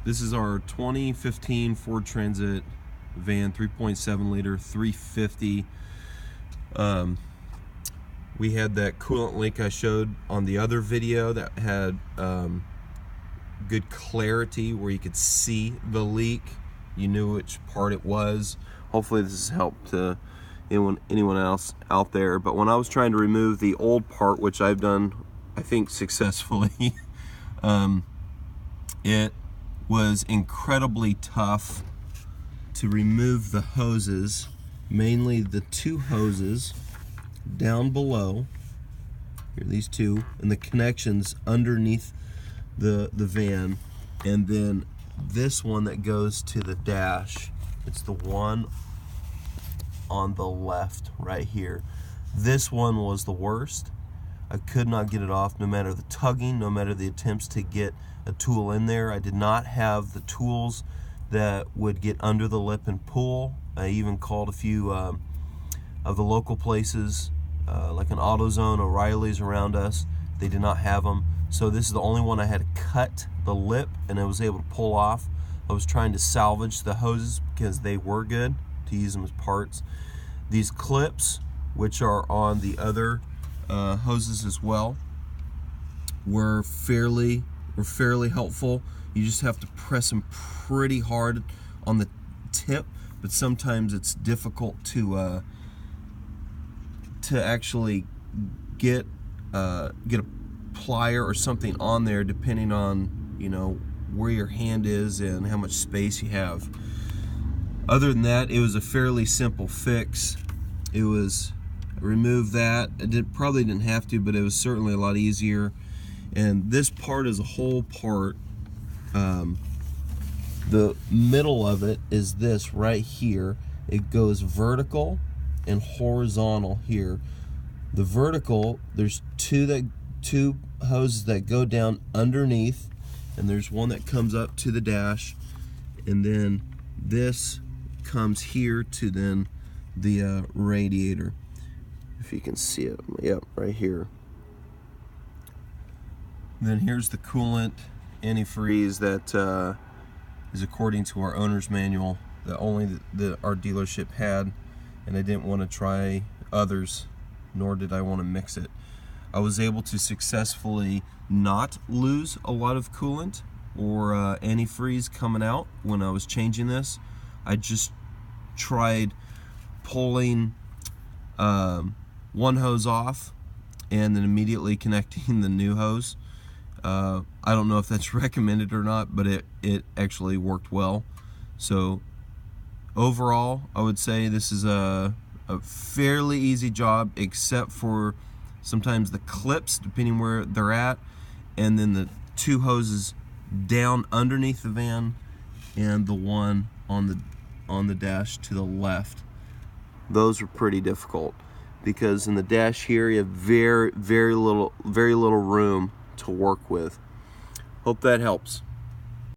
This is our 2015 Ford Transit van, 3.7 liter, 350. We had that coolant leak I showed on the other video that had good clarity where you could see the leak. You knew which part it was. Hopefully this has helped anyone else out there. But when I was trying to remove the old part, which I've done, I think, successfully, it was incredibly tough to remove the hoses, mainly the two hoses down below here, these two, and the connections underneath the van, and then this one that goes to the dash. It's the one on the left right here. This one was the worst. I could not get it off, no matter the tugging, no matter the attempts to get a tool in there. I did not have the tools that would get under the lip and pull. I even called a few of the local places, like an AutoZone, O'Reilly's around us. They did not have them. So this is the only one I had to cut the lip and I was able to pull off. I was trying to salvage the hoses because they were good to use them as parts. These clips, which are on the other hoses as well, were fairly helpful. You just have to press them pretty hard on the tip, but sometimes it's difficult to actually get a plier or something on there, depending on, you know, where your hand is and how much space you have. Other than that, it was a fairly simple fix. It was remove that. Probably didn't have to, but it was certainly a lot easier. And this part is a whole part. The middle of it is this right here. It goes vertical and horizontal here. The vertical, there's two hoses that go down underneath, and there's one that comes up to the dash, and then this comes here to then the radiator. If you can see it, yep, right here. Then here's the coolant antifreeze that is according to our owner's manual that only our dealership had, and I didn't want to try others, nor did I want to mix it. I was able to successfully not lose a lot of coolant or antifreeze coming out when I was changing this. I just tried pulling one hose off and then immediately connecting the new hose. I don't know if that's recommended or not, but it actually worked well. So overall, I would say this is a fairly easy job, except for sometimes the clips, depending where they're at, and then the two hoses down underneath the van and the one on the dash to the left. Those are pretty difficult because in the dash here you have very little room to work with. Hope that helps.